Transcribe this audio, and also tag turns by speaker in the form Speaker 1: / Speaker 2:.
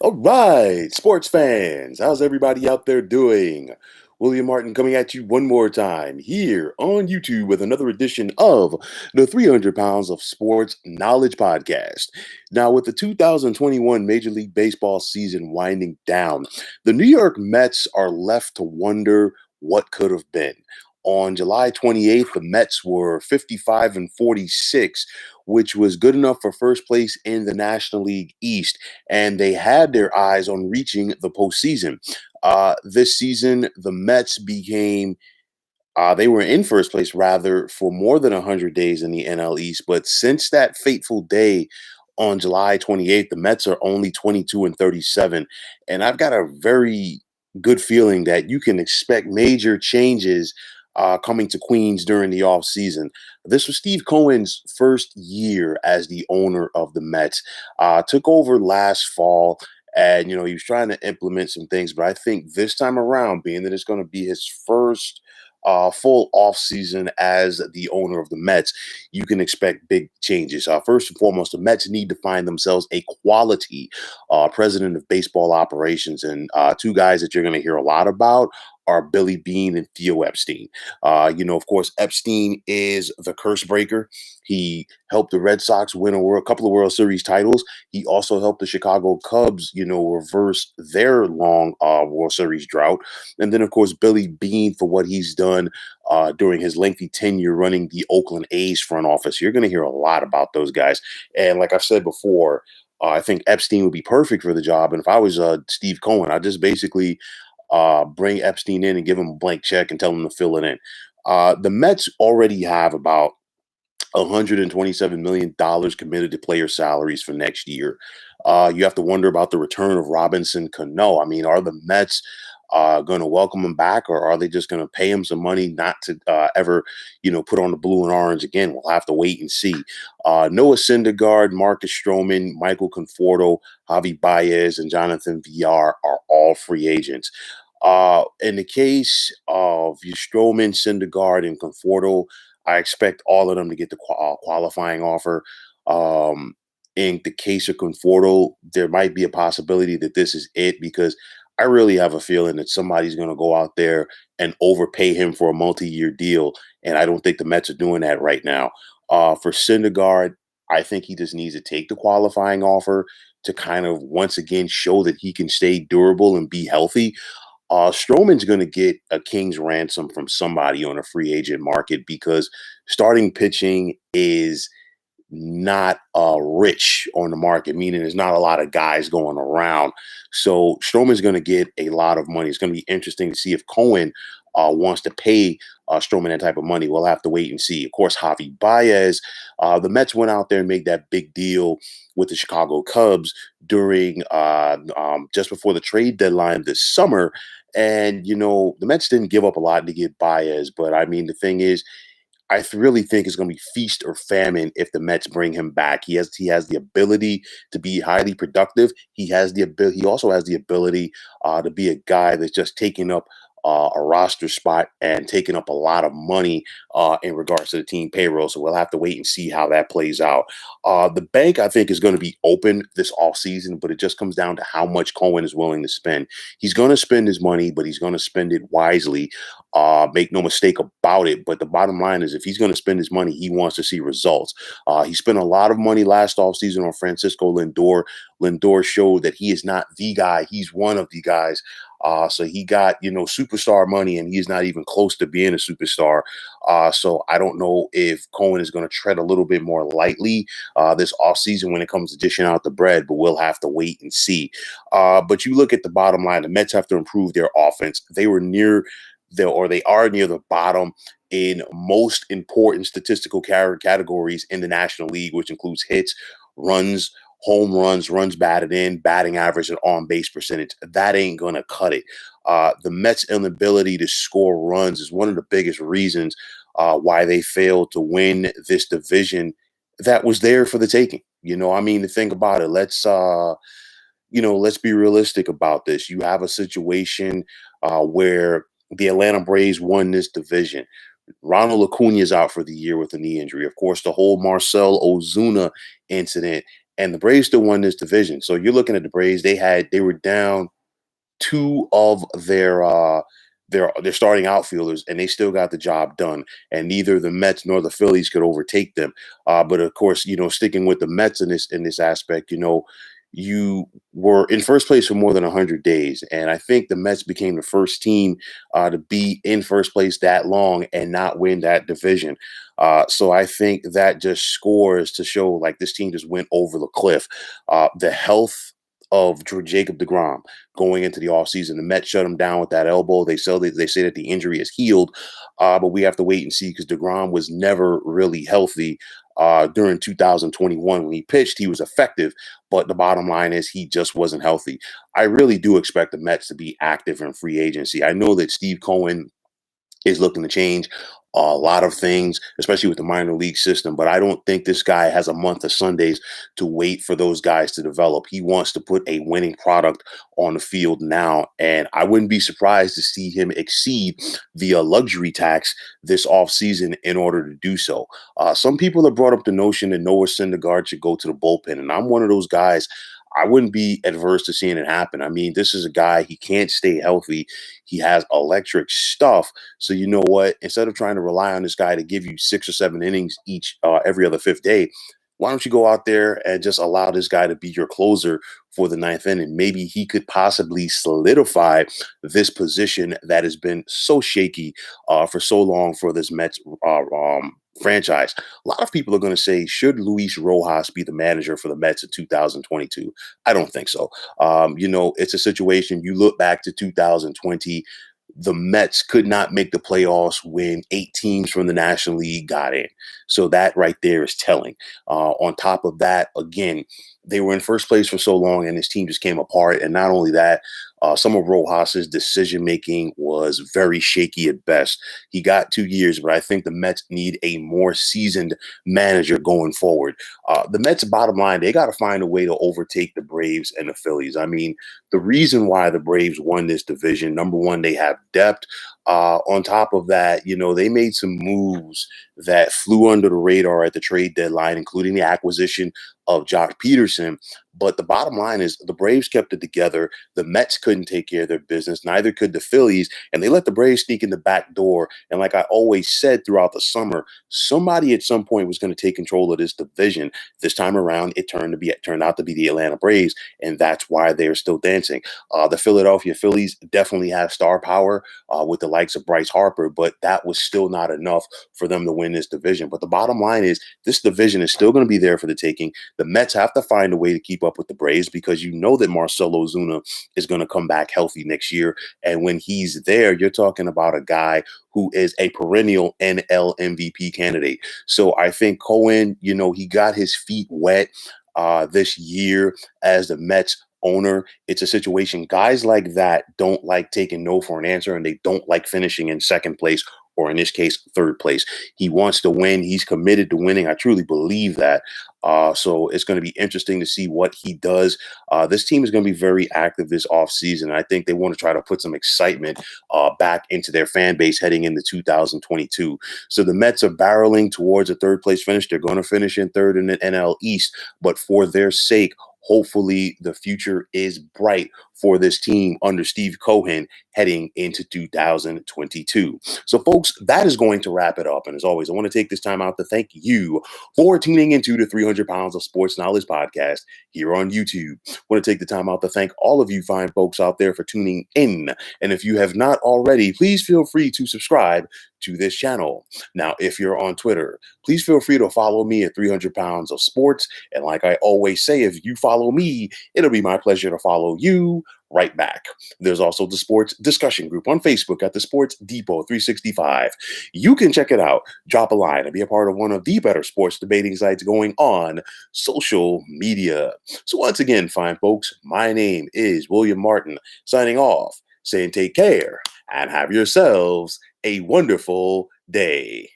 Speaker 1: All right, sports fans, how's everybody out there doing? William Martin coming at you one more time here on YouTube with another edition of the 300 Pounds of Sports Knowledge Podcast. Now, with the 2021 Major League Baseball season winding down, the New York Mets are left to wonder what could have been. On July 28th, the Mets were 55 and 46, which was good enough for first place in the National League East, and they had their eyes on reaching the postseason. This season, the Mets became they were in first place rather for more than 100 days in the NL East, but since that fateful day on July 28th, the Mets are only 22 and 37, and I've got a very good feeling that you can expect major changes coming to Queens during the offseason. This was Steve Cohen's first year as the owner of the Mets. Took over last fall, and he was trying to implement some things, but I think this time around, being that it's going to be his first full offseason as the owner of the Mets, you can expect big changes. First and foremost, the Mets need to find themselves a quality president of baseball operations. And two guys that you're going to hear a lot about are Billy Beane and Theo Epstein. Of course, Epstein is the curse breaker. He helped the Red Sox win a couple of World Series titles. He also helped the Chicago Cubs, reverse their long World Series drought. And then, of course, Billy Beane for what he's done during his lengthy tenure running the Oakland A's front office. You're going to hear a lot about those guys. And like I've said before, I think Epstein would be perfect for the job. And if I was Steve Cohen, I'd just basically bring Epstein in and give him a blank check and tell him to fill it in. The Mets already have about $127 million committed to player salaries for next year. You have to wonder about the return of Robinson Cano. I mean, are the Mets going to welcome him back, or are they just going to pay him some money not to ever, put on the blue and orange again? We'll have to wait and see. Noah Syndergaard, Marcus Stroman, Michael Conforto, Javi Baez, and Jonathan Villar are all free agents. In the case of Stroman, Syndergaard, and Conforto, I expect all of them to get the qualifying offer. In the case of Conforto, there might be a possibility that this is it, because I really have a feeling that somebody's going to go out there and overpay him for a multi-year deal, and I don't think the Mets are doing that right now. For Syndergaard, I think he just needs to take the qualifying offer to kind of once again show that he can stay durable and be healthy. Stroman's going to get a king's ransom from somebody on a free agent market, because starting pitching is not rich on the market, meaning there's not a lot of guys going around. So Stroman's going to get a lot of money. It's going to be interesting to see if Cohen wants to pay Stroman that type of money. We'll have to wait and see. Of course, Javi Baez, the Mets went out there and made that big deal with the Chicago Cubs during just before the trade deadline this summer. And, the Mets didn't give up a lot to get Baez. But I mean, the thing is, really think it's going to be feast or famine if the Mets bring him back. He has the ability to be highly productive. He also has the ability to be a guy that's just taking up a roster spot and taking up a lot of money in regards to the team payroll. So we'll have to wait and see how that plays out. The bank, I think, is going to be open this offseason, but it just comes down to how much Cohen is willing to spend. He's going to spend his money, but he's going to spend it wisely. Make no mistake about it. But the bottom line is, if he's going to spend his money, he wants to see results. He spent a lot of money last offseason on Francisco Lindor. Lindor showed that he is not the guy. He's one of the guys. So he got, superstar money, and he's not even close to being a superstar. So I don't know if Cohen is going to tread a little bit more lightly this offseason when it comes to dishing out the bread, but we'll have to wait and see. But you look at the bottom line, the Mets have to improve their offense. They are near the bottom in most important statistical categories in the National League, which includes hits, runs, home runs batted in, batting average, and on-base percentage. That ain't going to cut it. The Mets' inability to score runs is one of the biggest reasons why they failed to win this division that was there for the taking. To think about it, let's be realistic about this. You have a situation where the Atlanta Braves won this division. Ronald Acuna is out for the year with a knee injury. Of course, the whole Marcell Ozuna incident. and the Braves still won this division. So you're looking at the Braves. They were down two of their starting outfielders, and they still got the job done. And neither the Mets nor the Phillies could overtake them. But of course, sticking with the Mets in this aspect, you were in first place for more than 100 days, and I think the Mets became the first team to be in first place that long and not win that division. So I think that just scores to show like this team just went over the cliff. The health of Jacob DeGrom going into the offseason. The Mets shut him down with that elbow. They say that the injury is healed, but we have to wait and see because DeGrom was never really healthy during 2021. When he pitched, he was effective, but the bottom line is he just wasn't healthy. I really do expect the Mets to be active in free agency. I know that Steve Cohen is looking to change a lot of things, especially with the minor league system. But I don't think this guy has a month of Sundays to wait for those guys to develop. He wants to put a winning product on the field now. And I wouldn't be surprised to see him exceed the luxury tax this offseason in order to do so. Some people have brought up the notion that Noah Syndergaard should go to the bullpen. And I'm one of those guys. I wouldn't be adverse to seeing it happen. I mean, this is a guy, he can't stay healthy. He has electric stuff. So you know what? Instead of trying to rely on this guy to give you 6 or 7 innings every other fifth day, why don't you go out there and just allow this guy to be your closer for the ninth inning? Maybe he could possibly solidify this position that has been so shaky for so long for this Mets franchise. A lot of people are going to say, should Luis Rojas be the manager for the Mets in 2022? I don't think so. It's a situation, you look back to 2020, the Mets could not make the playoffs when 8 teams from the National League got in. So that right there is telling. On top of that, again, they were in first place for so long and his team just came apart. And not only that, some of Rojas's decision making was very shaky at best. He got 2 years, but I think the Mets need a more seasoned manager going forward. The Mets, bottom line, they got to find a way to overtake the Braves and the Phillies. I mean, the reason why the Braves won this division, number one, they have depth. On top of that, they made some moves that flew under the radar at the trade deadline, including the acquisition of Josh Peterson. But the bottom line is the Braves kept it together. The Mets couldn't take care of their business. Neither could the Phillies. And they let the Braves sneak in the back door. And like I always said throughout the summer, somebody at some point was going to take control of this division. This time around, it turned out to be the Atlanta Braves. And that's why they're still dancing. The Philadelphia Phillies definitely have star power with the likes of Bryce Harper, but that was still not enough for them to win this division. But the bottom line is this division is still going to be there for the taking. The Mets have to find a way to keep up with the Braves because you know that Marcell Ozuna is going to come back healthy next year. And when he's there, you're talking about a guy who is a perennial NL MVP candidate. So I think Cohen, he got his feet wet this year as the Mets owner. It's a situation, guys like that don't like taking no for an answer, and they don't like finishing in second place, or in this case, third place. He wants to win. He's committed to winning. I truly believe that. So it's going to be interesting to see what he does. This team is going to be very active this offseason. I think they want to try to put some excitement back into their fan base heading into 2022. So the Mets are barreling towards a third place finish. They're going to finish in third in the NL East, but for their sake, hopefully the future is bright for this team under Steve Cohen heading into 2022. So, folks, that is going to wrap it up. And as always, I want to take this time out to thank you for tuning into the 300 Pounds of Sports Knowledge podcast here on YouTube. I want to take the time out to thank all of you fine folks out there for tuning in. And if you have not already, please feel free to subscribe to this channel. Now, if you're on Twitter, please feel free to follow me at 300 Pounds of Sports. And like I always say, if you follow me, it'll be my pleasure to follow you right back. There's also the sports discussion group on Facebook at the Sports Depot 365. You can check it out, drop a line, and be a part of one of the better sports debating sites going on social media. So once again, fine folks, my name is William Martin, signing off, saying take care and have yourselves a wonderful day.